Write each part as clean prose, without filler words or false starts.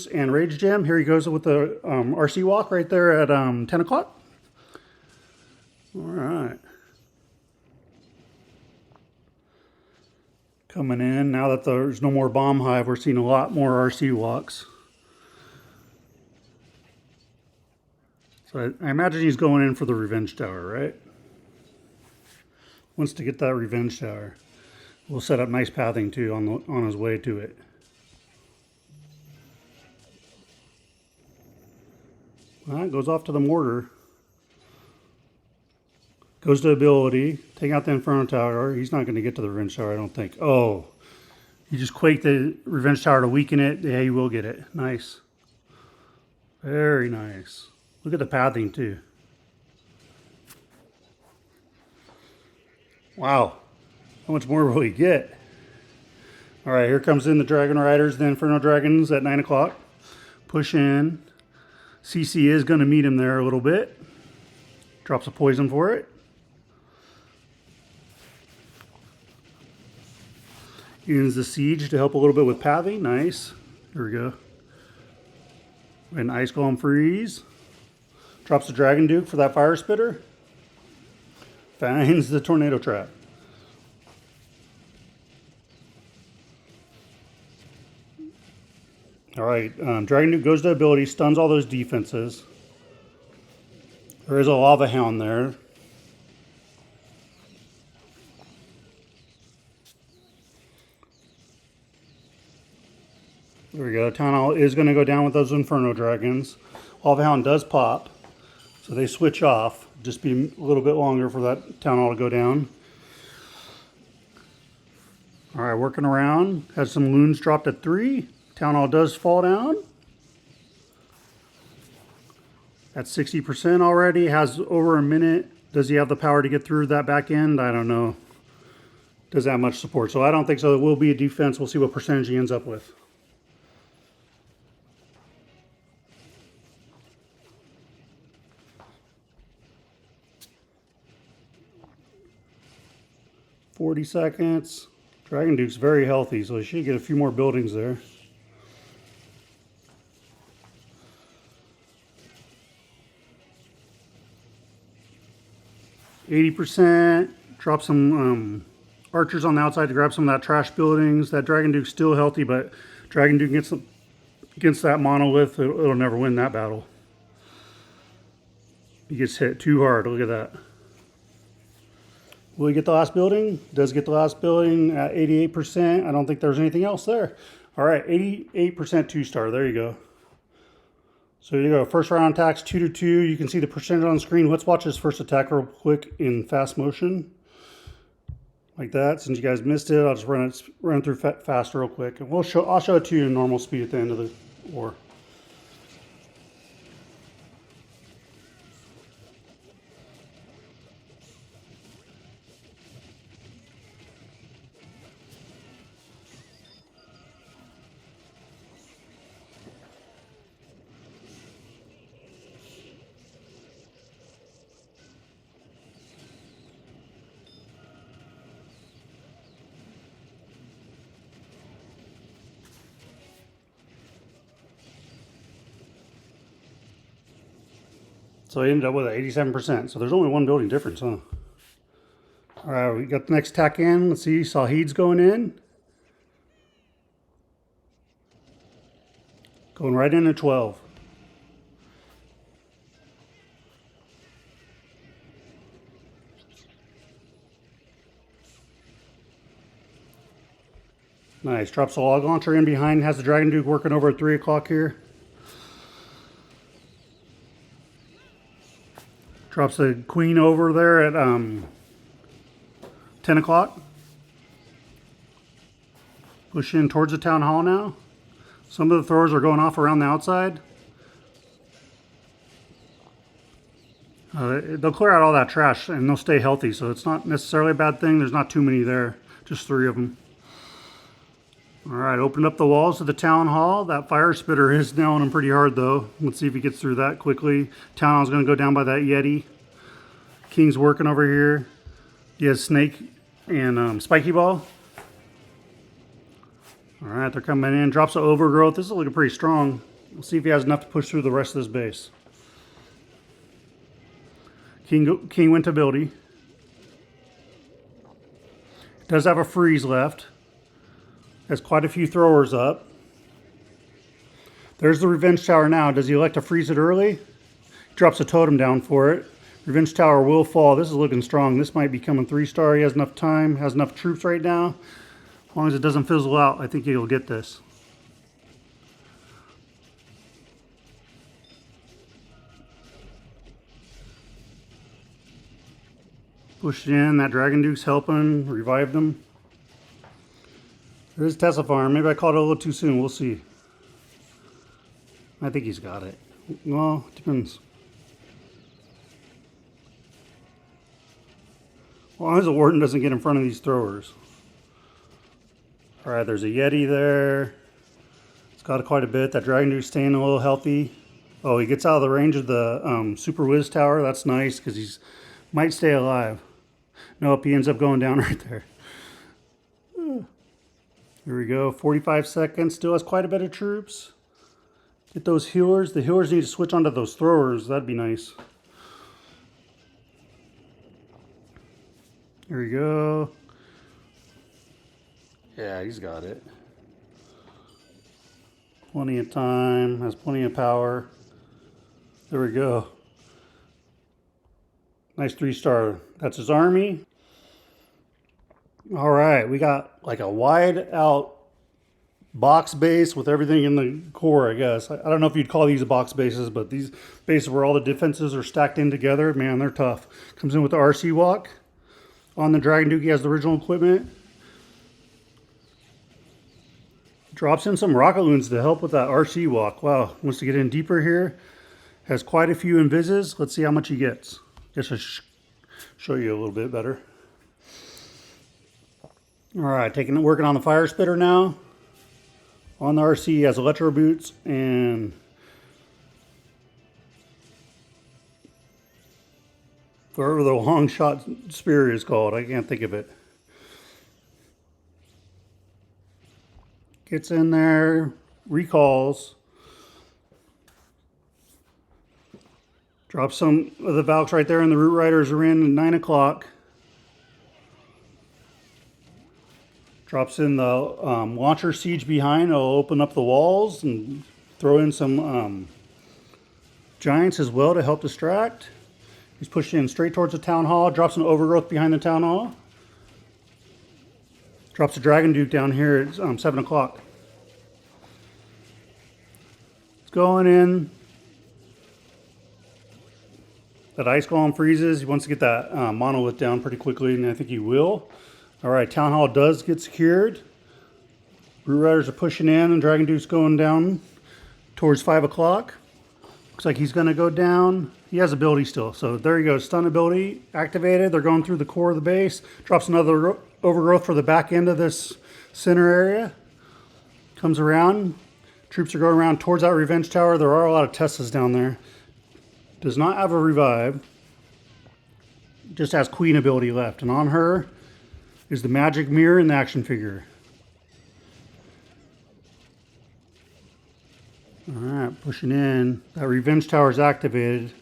and Rage Jam. Here he goes with the RC walk right there at 10 o'clock. All right. Coming in, now that there's no more bomb hive, we're seeing a lot more RC walks. So I imagine he's going in for the revenge tower, right? Wants to get that revenge tower. We'll set up nice pathing too on his way to it. All right, goes off to the mortar. Goes to ability. Take out the Inferno Tower. He's not going to get to the Revenge Tower, I don't think. Oh, he just quaked the Revenge Tower to weaken it. Yeah, he will get it. Nice. Very nice. Look at the pathing, too. Wow. How much more will he get? All right, here comes in the Dragon Riders, the Inferno Dragons at 9 o'clock. Push in. CC is going to meet him there a little bit. Drops a poison for it. Ends the siege to help a little bit with pathing. Nice. Here we go. An Ice Golem freeze. Drops the Dragon Duke for that Fire Spitter. Finds the Tornado Trap. Alright, Dragon Duke goes to ability, stuns all those defenses. There is a Lava Hound there. There we go. Town Hall is going to go down with those Inferno Dragons. Lava Hound does pop, so they switch off. Just be a little bit longer for that Town Hall to go down. Alright, working around. Has some loons dropped at 3. Town Hall does fall down. At 60% already. Has over a minute. Does he have the power to get through that back end? I don't know. Does that much support? So I don't think so. It will be a defense. We'll see what percentage he ends up with. $40 seconds. Dragon Duke's very healthy, so he should get a few more buildings there. %. Drop some archers on the outside to grab some of that trash buildings. That Dragon Duke's still healthy, but Dragon Duke against that monolith, it'll never win that battle. He gets hit too hard. Look at that. Will he get the last building? Does get the last building at 88%. I don't think there's anything else there. All right, 88% 2-star. There you go. So there you go. First round attacks 2-2. You can see the percentage on the screen. Let's watch his first attack real quick in fast motion. Like that. Since you guys missed it, I'll just run through fast real quick. And I'll show it to you in normal speed at the end of the war. So he ended up with 87%. So there's only one building difference, huh? All right, we got the next attack in. Let's see, Sahid's going in. Going right in at 12. Nice. Drops the log launcher in behind. Has the Dragon Duke working over at 3 o'clock here. Drops the Queen over there at 10 o'clock. Push in towards the Town Hall now. Some of the throwers are going off around the outside. They'll clear out all that trash and they'll stay healthy, so it's not necessarily a bad thing. There's not too many there, just 3 of them. All right, opened up the walls of the Town Hall. That Fire Spitter is nailing him pretty hard, though. Let's see if he gets through that quickly. Town Hall's going to go down by that Yeti. King's working over here. He has Snake and Spiky Ball. All right, they're coming in. Drops of overgrowth. This is looking pretty strong. We'll see if he has enough to push through the rest of this base. King went to ability. Does have a freeze left. Has quite a few throwers up. There's the Revenge Tower now. Does he elect to freeze it early? Drops a totem down for it. Revenge Tower will fall. This is looking strong. This might become a 3-star. He has enough time, has enough troops right now. As long as it doesn't fizzle out, I think he'll get this. Pushed in. That Dragon Duke's helping. Revived him. There's Tesla Farm. Maybe I called it a little too soon. We'll see. I think he's got it. Well, it depends. As long as the Warden doesn't get in front of these throwers. Alright, there's a Yeti there. It's got quite a bit. That Dragon Duke's staying a little healthy. Oh, he gets out of the range of the Super Wiz Tower. That's nice because he's might stay alive. Nope, he ends up going down right there. Here we go. 45 seconds. Still has quite a bit of troops. Get those healers. The healers need to switch onto those throwers. That'd be nice. Here we go. Yeah, he's got it. Plenty of time. Has plenty of power. There we go. Nice 3-star. That's his army. All right, we got like a wide out box base with everything in the core, I guess. I don't know if you'd call these box bases, but these bases where all the defenses are stacked in together, man, they're tough. Comes in with the RC walk. On the Dragon Duke, he has the original equipment. Drops in some rocket loons to help with that RC walk. Wow, wants to get in deeper here. Has quite a few invises. Let's see how much he gets. Guess I should show you a little bit better. All right, working on the fire spitter now. On the RC, he has electro boots and whatever the long shot spear is called. I can't think of it. Gets in there, recalls. Drops some of the Valks right there, and the Root Riders are in at 9 o'clock. Drops in the launcher siege behind. It'll open up the walls and throw in some giants as well to help distract. He's pushing in straight towards the town hall. Drops an overgrowth behind the town hall. Drops a Dragon Duke down here at 7 o'clock. It's going in. That Ice Golem freezes. He wants to get that monolith down pretty quickly, and I think he will. All right, Town Hall does get secured. Root Riders are pushing in, and Dragon Duke's going down towards 5 o'clock. Looks like he's going to go down. He has ability still, so there he goes. Stun ability activated. They're going through the core of the base. Drops another overgrowth for the back end of this center area. Comes around. Troops are going around towards that Revenge Tower. There are a lot of Teslas down there. Does not have a revive. Just has Queen ability left, and on her is the magic mirror and the action figure. Alright, pushing in. That Revenge Tower is activated.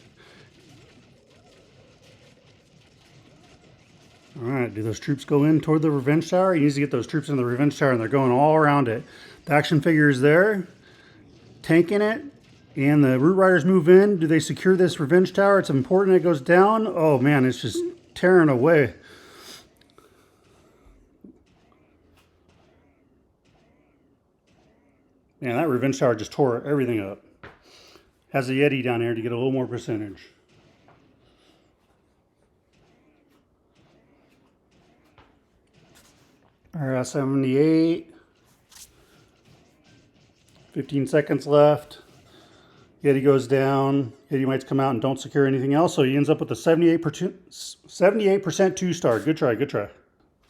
Alright, do those troops go in toward the Revenge Tower? He needs to get those troops in the Revenge Tower, and they're going all around it. The action figure is there, tanking it, and the Root Riders move in. Do they secure this Revenge Tower? It's important it goes down. Oh man, it's just tearing away. Man, that Revenge Tower just tore everything up. Has a Yeti down here to get a little more percentage. Alright, 78. 15 seconds left. Yeti goes down. Yeti might come out and don't secure anything else, so he ends up with a 78% 2-star. Good try, good try.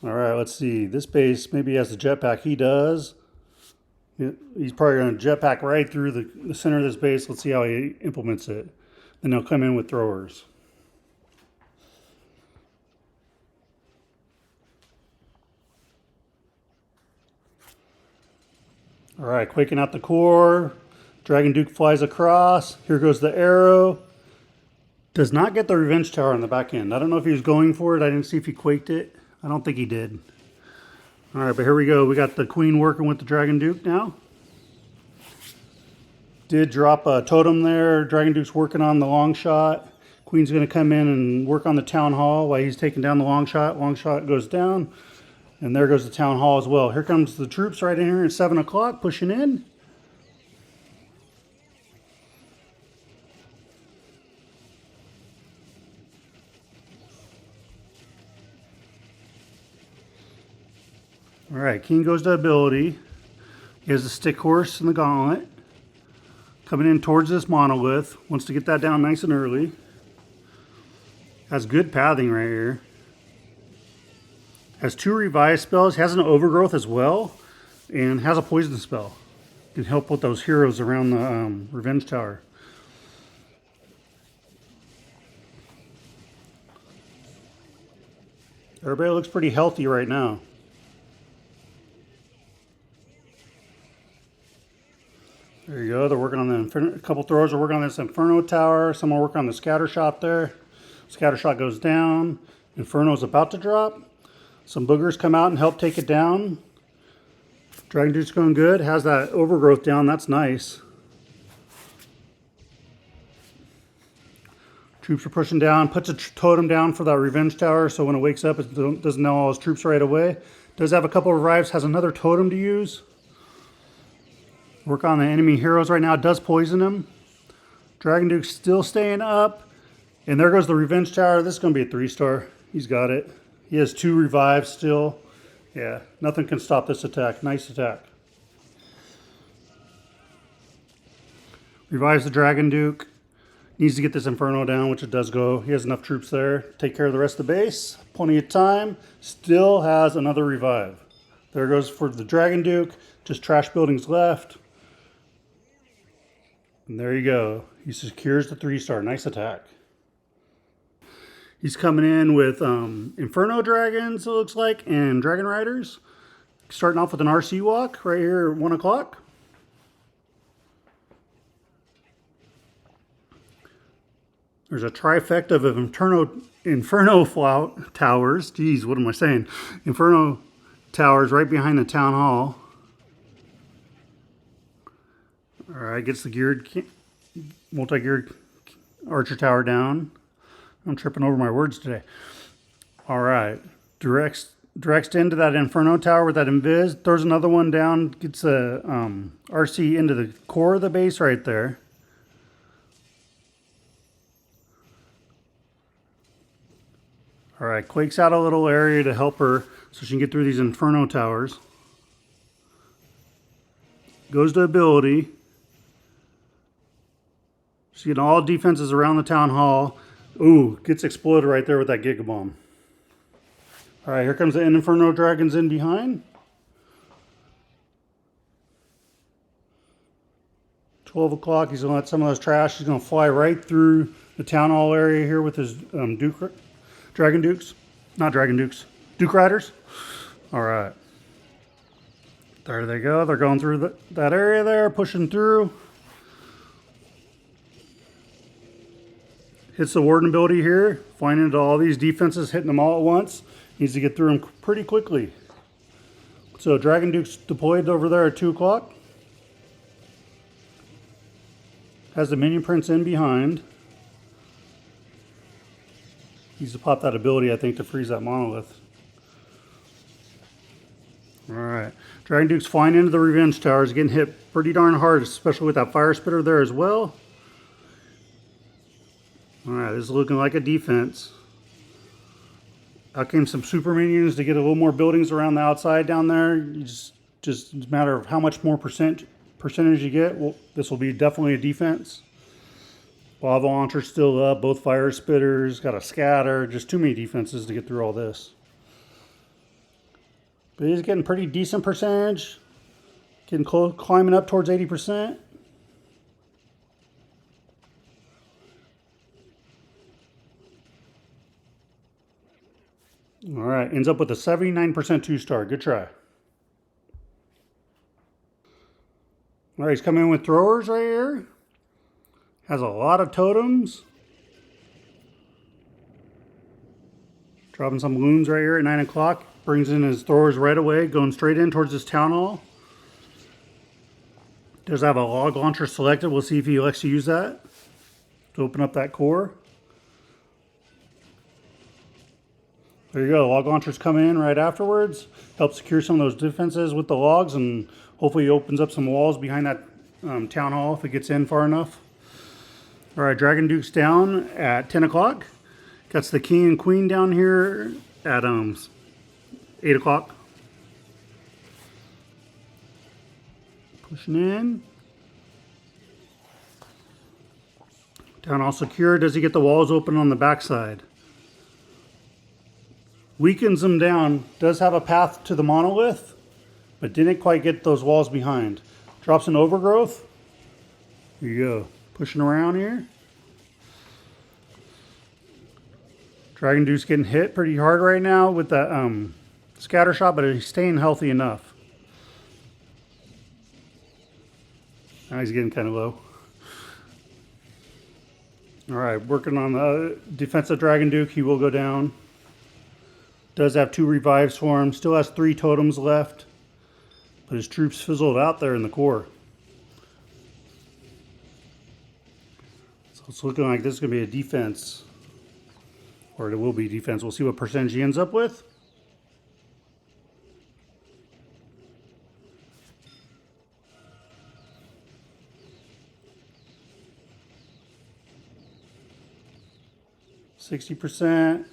Alright, let's see. This base maybe has the jetpack. He does. He's probably going to jetpack right through the center of this base. Let's see how he implements it. Then he'll come in with throwers. All right, quaking out the core. Dragon Duke flies across. Here goes the arrow. Does not get the Revenge Tower on the back end. I don't know if he was going for it. I didn't see if he quaked it. I don't think he did. All right, but here we go. We got the Queen working with the Dragon Duke now. Did drop a totem there. Dragon Duke's working on the long shot. Queen's going to come in and work on the Town Hall while he's taking down the long shot. Long shot goes down. And there goes the Town Hall as well. Here comes the troops right in here at 7 o'clock, pushing in. All right, King goes to ability. He has the stick horse and the gauntlet. Coming in towards this monolith. Wants to get that down nice and early. Has good pathing right here. Has 2 revive spells. Has an overgrowth as well. And has a poison spell. Can help with those heroes around the Revenge Tower. Everybody looks pretty healthy right now. There you go. They're working on a couple throwers are working on this Inferno Tower. Some are working on the scatter shot there. Scatter shot goes down. Inferno's about to drop. Some boogers come out and help take it down. Dragon Duke's going good. Has that overgrowth down. That's nice. Troops are pushing down. Puts a totem down for that Revenge Tower, so when it wakes up, it doesn't know all his troops right away. Does have a couple of revives. Has another totem to use. Work on the enemy heroes right now. Does poison him. Dragon Duke's still staying up. And there goes the Revenge Tower. This is going to be a 3-star. He's got it. He has 2 revives still. Yeah, nothing can stop this attack. Nice attack. Revives the Dragon Duke. Needs to get this Inferno down, which it does go. He has enough troops there. Take care of the rest of the base. Plenty of time. Still has another revive. There goes for the Dragon Duke. Just trash buildings left. And there you go. He secures the 3-star. Nice attack. He's coming in with Inferno Dragons, it looks like, and Dragon Riders. Starting off with an RC walk right here at 1 o'clock. There's a trifecta of Inferno towers. Geez, what am I saying? Inferno towers right behind the Town Hall. All right, gets the multi-geared archer tower down. I'm tripping over my words today. All right, directs into that Inferno tower with that invis. Throws another one down. Gets a RC into the core of the base right there. All right, quakes out a little area to help her so she can get through these Inferno towers. Goes to ability. She's getting all defenses around the Town Hall. Ooh, gets exploded right there with that Giga Bomb. All right, here comes the Inferno Dragons in behind. 12 o'clock, he's going to let some of those trash. He's going to fly right through the Town Hall area here with his Dragon Dukes. Not Dragon Dukes. Duke Riders. All right. There they go. They're going through that area there, pushing through. Hits the Warden ability here, flying into all these defenses, hitting them all at once. Needs to get through them pretty quickly. So Dragon Duke's deployed over there at 2 o'clock. Has the Minion Prince in behind. Needs to pop that ability, I think, to freeze that monolith. Alright. Dragon Duke's flying into the Revenge Towers, getting hit pretty darn hard, especially with that Fire Spitter there as well. Alright, this is looking like a defense. Out came some super minions to get a little more buildings around the outside down there. You just a matter of how much more percentage you get. Well, this will be definitely a defense. Lava launcher's still up. Both fire spitters. Got a scatter. Just too many defenses to get through all this. But he's getting pretty decent percentage. Getting close, climbing up towards 80%. All right, ends up with a 79% 2-star. Good try. All right, he's coming in with throwers right here. Has a lot of totems. Dropping some loons right here at 9 o'clock. Brings in his throwers right away, going straight in towards this town hall. Does have a log launcher selected. We'll see if he likes to use that to open up that core. There you go. Log launchers come in right afterwards. Help secure some of those defenses with the logs, and hopefully he opens up some walls behind that town hall if it gets in far enough. All right, Dragon Duke's down at 10 o'clock. Got the king and queen down here at 8 o'clock. Pushing in. Town hall secure. Does he get the walls open on the backside? Weakens them down. Does have a path to the monolith, but didn't quite get those walls behind. Drops an overgrowth. Here you go. Pushing around here. Dragon Duke's getting hit pretty hard right now with that scatter shot, but he's staying healthy enough. Now he's getting kind of low. All right, working on the defensive Dragon Duke. He will go down. Does have 2 revives for him. Still has 3 totems left. But his troops fizzled out there in the core. So it's looking like this is going to be a defense. Or it will be defense. We'll see what percentage he ends up with. %.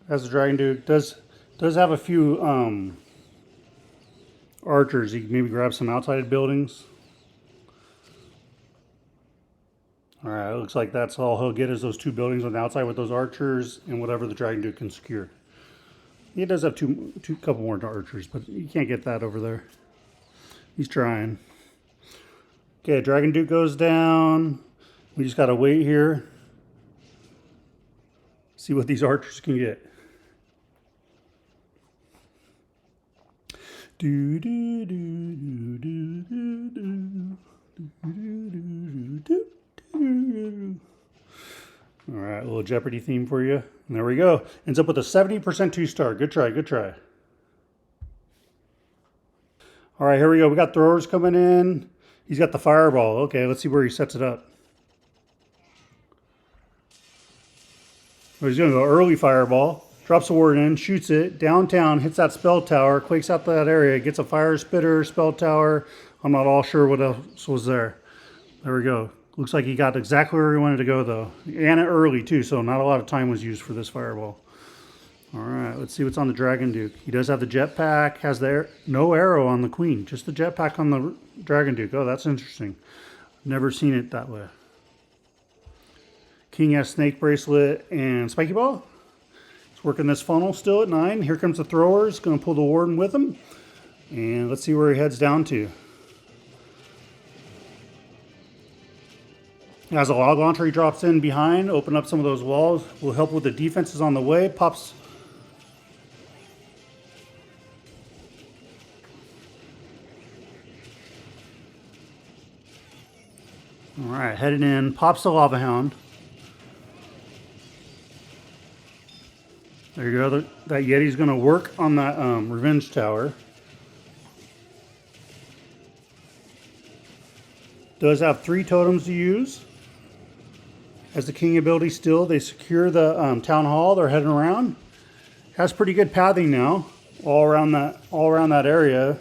As a Dragon Duke. Does have a few archers. He can maybe grab some outside buildings. Alright, it looks like that's all he'll get is those 2 buildings on the outside with those archers and whatever the Dragon Duke can secure. He does have two couple more archers, but you can't get that over there. He's trying. Okay, Dragon Duke goes down. We just gotta wait here. See what these archers can get. Do do do do do do do do do do. All right, a little Jeopardy theme for you. And there we go. Ends up with a 70% 2-star. Good try, good try. All right, here we go. We got throwers coming in. He's got the fireball. Okay, let's see where he sets it up. Well, he's going to go early fireball. Drops a ward in, shoots it downtown, hits that spell tower, quakes out that area, gets a fire spitter, spell tower. I'm not all sure what else was there. There we go. Looks like he got exactly where he wanted to go, though. And early, too, so not a lot of time was used for this fireball. All right, let's see what's on the Dragon Duke. He does have the jetpack, has no arrow on the queen, just the jetpack on the Dragon Duke. Oh, that's interesting. Never seen it that way. King has snake bracelet and spiky ball. He's working this funnel still at 9. Here comes the throwers, going to pull the warden with him. And let's see where he heads down to. As a log launcher, he drops in behind, open up some of those walls, will help with the defenses on the way. Pops. All right, headed in, pops the lava hound. There you go. That Yeti's going to work on that revenge tower. Does have 3 totems to use. Has the king ability still. They secure the town hall. They're heading around. Has pretty good pathing now, all around that area.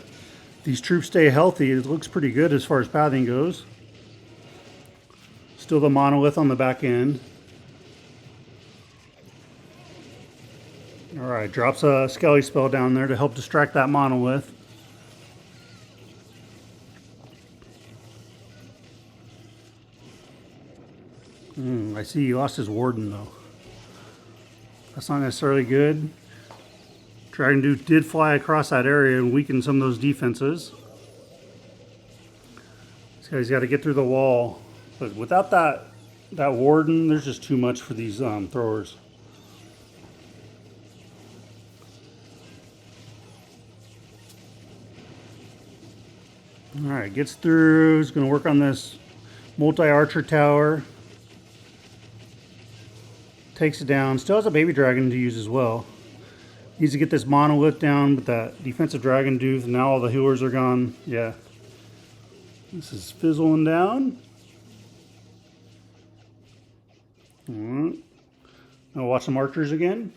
These troops stay healthy. It looks pretty good as far as pathing goes. Still the monolith on the back end. All right, drops a Skelly spell down there to help distract that monolith. I see he lost his warden, though. That's not necessarily good. Dragon Duke did fly across that area and weaken some of those defenses. This guy's got to get through the wall. But without that warden, there's just too much for these throwers. All right, gets through. He's going to work on this multi-archer tower. Takes it down. Still has a baby dragon to use as well. Needs to get this monolith down with that defensive dragon dude. Now all the healers are gone. Yeah. This is fizzling down. All right. Now watch some archers again.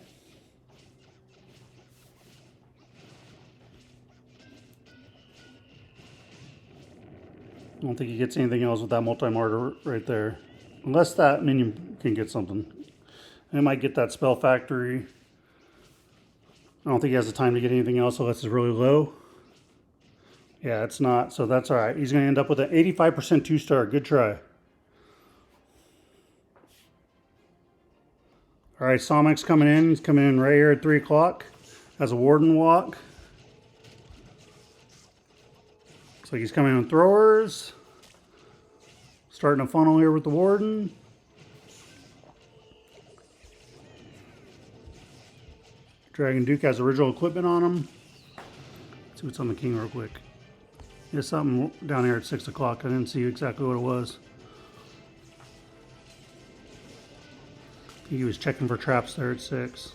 I don't think he gets anything else with that multi-martyr right there. Unless that minion can get something. It might get that spell factory. I don't think he has the time to get anything else unless it's really low. Yeah, it's not, so that's all right. He's going to end up with an 85% 2-star. Good try. All right, Somic's coming in. He's coming in right here at 3 o'clock. Has a warden walk. Looks like he's coming in with throwers. Starting a funnel here with the warden. Dragon Duke has original equipment on him. Let's see what's on the king real quick. There's something down here at 6 o'clock. I didn't see exactly what it was. I think he was checking for traps there at 6.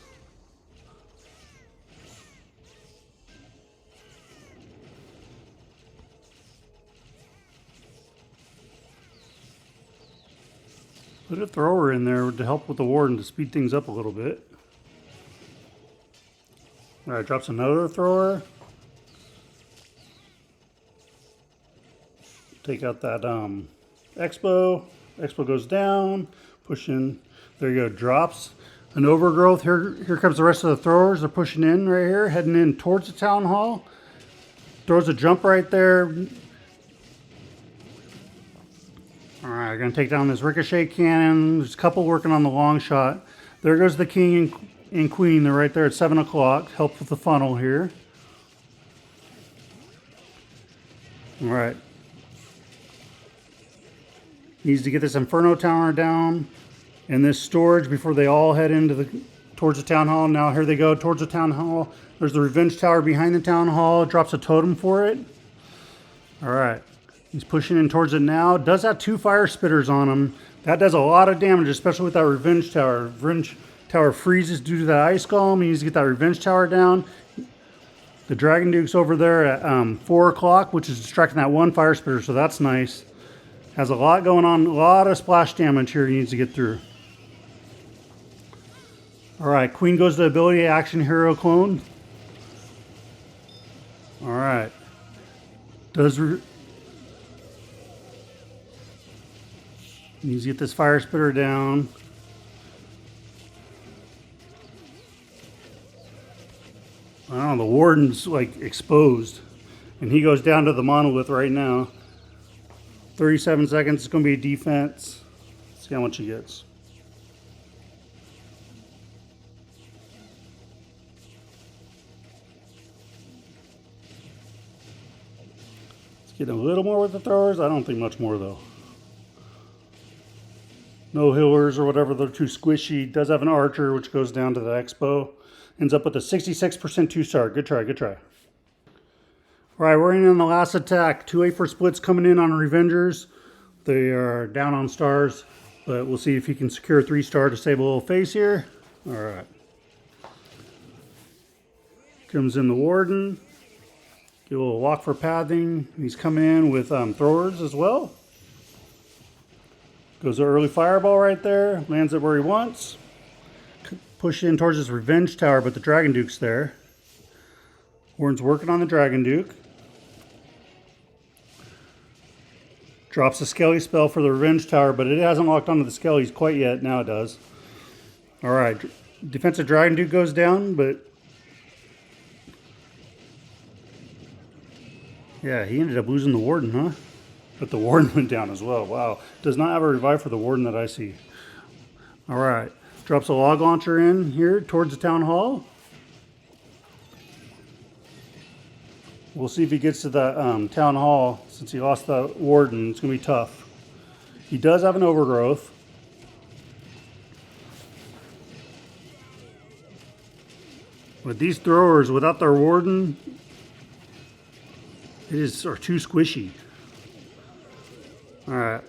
Put a thrower in there to help with the warden to speed things up a little bit. All right, drops another thrower. Take out that Expo. Expo goes down. Push in. There you go. Drops an overgrowth. Here comes the rest of the throwers. They're pushing in right here, heading in towards the town hall. Throws a jump right there. All right, gonna take down this ricochet cannon. There's a couple working on the long shot. There goes the king and queen. They're right there at 7 o'clock. Help with the funnel here. All right. Needs to get this Inferno Tower down and this storage before they all head into towards the town hall. Now here they go towards the town hall. There's the Revenge Tower behind the town hall. Drops a totem for it. All right. He's pushing in towards it now. Does have 2 fire spitters on him. That does a lot of damage, especially with that Revenge Tower. Revenge Tower freezes due to that ice golem. He needs to get that Revenge Tower down. The Dragon Duke's over there at 4 o'clock, which is distracting that 1 fire spitter, so that's nice. Has a lot going on, a lot of splash damage here he needs to get through. All right, Queen goes to ability action hero clone. All right. Needs to get this fire spitter down. I don't know, the warden's like exposed. And he goes down to the monolith right now. 37 seconds, it's going to be a defense. Let's see how much he gets. Let's get a little more with the throwers. I don't think much more though. No healers or whatever, they're too squishy. Does have an archer, which goes down to the Expo. Ends up with a 66% 2-star. Good try, good try. All right, we're in the last attack. 2Late4S'plit's coming in on Revengers. They are down on stars, but we'll see if he can secure a 3-star to save a little face here. All right. Comes in the Warden. Get a little walk for pathing. He's coming in with throwers as well. Goes to early fireball right there. Lands it where he wants. Push in towards his Revenge Tower, but the Dragon Duke's there. Warden's working on the Dragon Duke. Drops a Skelly spell for the Revenge Tower, but it hasn't locked onto the Skellies quite yet. Now it does. All right. Defensive Dragon Duke goes down, but... yeah, he ended up losing the Warden, huh? But the Warden went down as well. Wow. Does not have a revive for the Warden that I see. All right. Drops a log launcher in here towards the town hall. We'll see if he gets to the town hall. Since he lost the Warden, it's going to be tough. He does have an overgrowth. But these throwers, without their Warden, are too squishy. All right.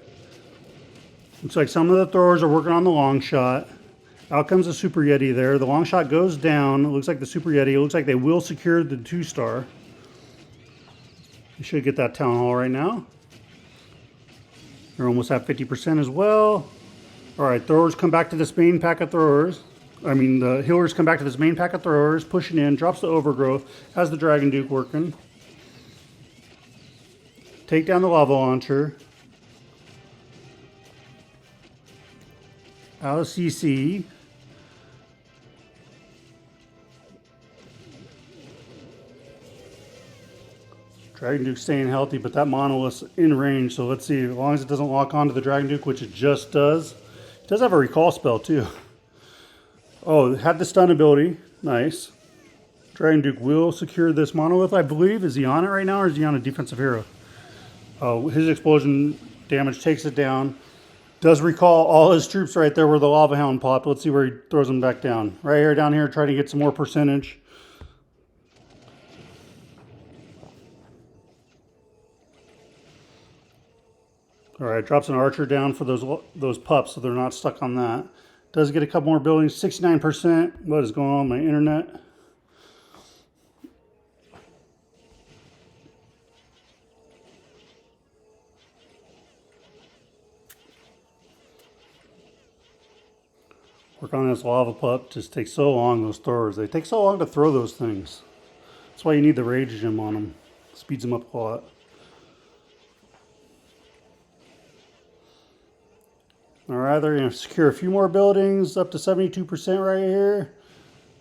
Looks like some of the throwers are working on the long shot. Out comes the Super Yeti there. The long shot goes down. It looks like the Super Yeti. It looks like they will secure the 2-star. You should get that Town Hall right now. They're almost at 50% as well. All right, throwers come back to this main pack of throwers. I mean, the healers come back to this main pack of throwers, pushing in, drops the Overgrowth, has the Dragon Duke working. Take down the Lava Launcher. Out of CC. Dragon Duke staying healthy, but that Monolith's in range, so let's see. As long as it doesn't lock onto the Dragon Duke, which it just does. It does have a recall spell, too. Oh, it had the stun ability. Nice. Dragon Duke will secure this Monolith, I believe. Is he on it right now, or is he on a defensive hero? Oh, his explosion damage takes it down. Does recall all his troops right there where the Lava Hound popped. Let's see where he throws them back down. Right here, down here, trying to get some more percentage. All right, drops an archer down for those pups so they're not stuck on that. Does get a couple more buildings, 69%. What is going on with my internet? Work on this lava pup. Just takes so long, those throwers. They take so long to throw those things. That's why you need the Rage Gem on them. Speeds them up a lot. Alright, they're going to secure a few more buildings, up to 72% right here.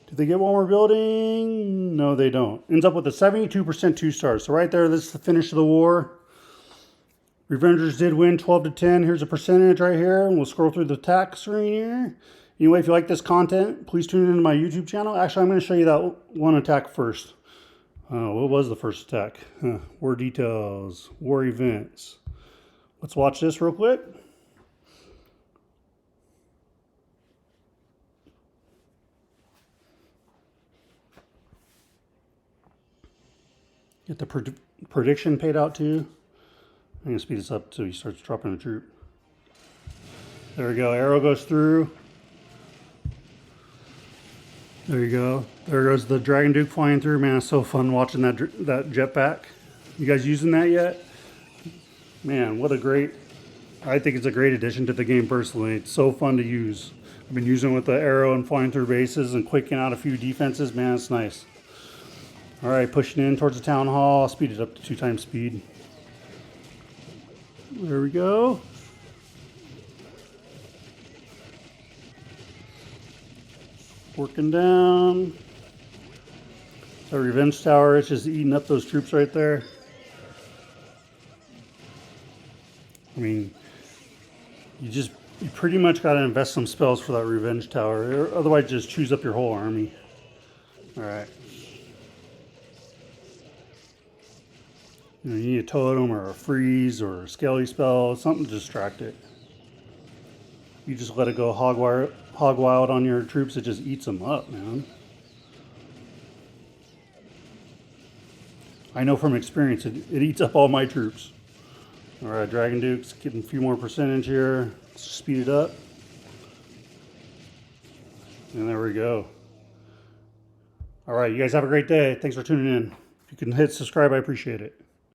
Do they get one more building? No, they don't. Ends up with a 72% 2-star. So right there, this is the finish of the war. Revengers did win 12-10. Here's a percentage right here, and we'll scroll through the attack screen here. Anyway, if you like this content, please tune into my YouTube channel. Actually, I'm going to show you that one attack first. What was the first attack? War details, war events. Let's watch this real quick. Get the prediction paid out to you. I'm going to speed this up so he starts dropping a troop. There we go. Arrow goes through. There you go. There goes the Dragon Duke flying through. Man, it's so fun watching that jetpack. You guys using that yet? Man, what a great... I think it's a great addition to the game personally. It's so fun to use. I've been using it with the arrow and flying through bases and quicking out a few defenses. Man, it's nice. All right, pushing in towards the Town Hall. I'll speed it up to 2 times speed. There we go. Working down. The Revenge Tower is just eating up those troops right there. I mean, you pretty much got to invest some spells for that Revenge Tower. Otherwise, just chews up your whole army. All right. You need a totem or a freeze or a scaly spell, something to distract it. You just let it go hog wild on your troops, it just eats them up, man. I know from experience, it eats up all my troops. All right, Dragon Duke's getting a few more percentage here. Let's speed it up. And there we go. All right, you guys have a great day. Thanks for tuning in. If you can hit subscribe, I appreciate it.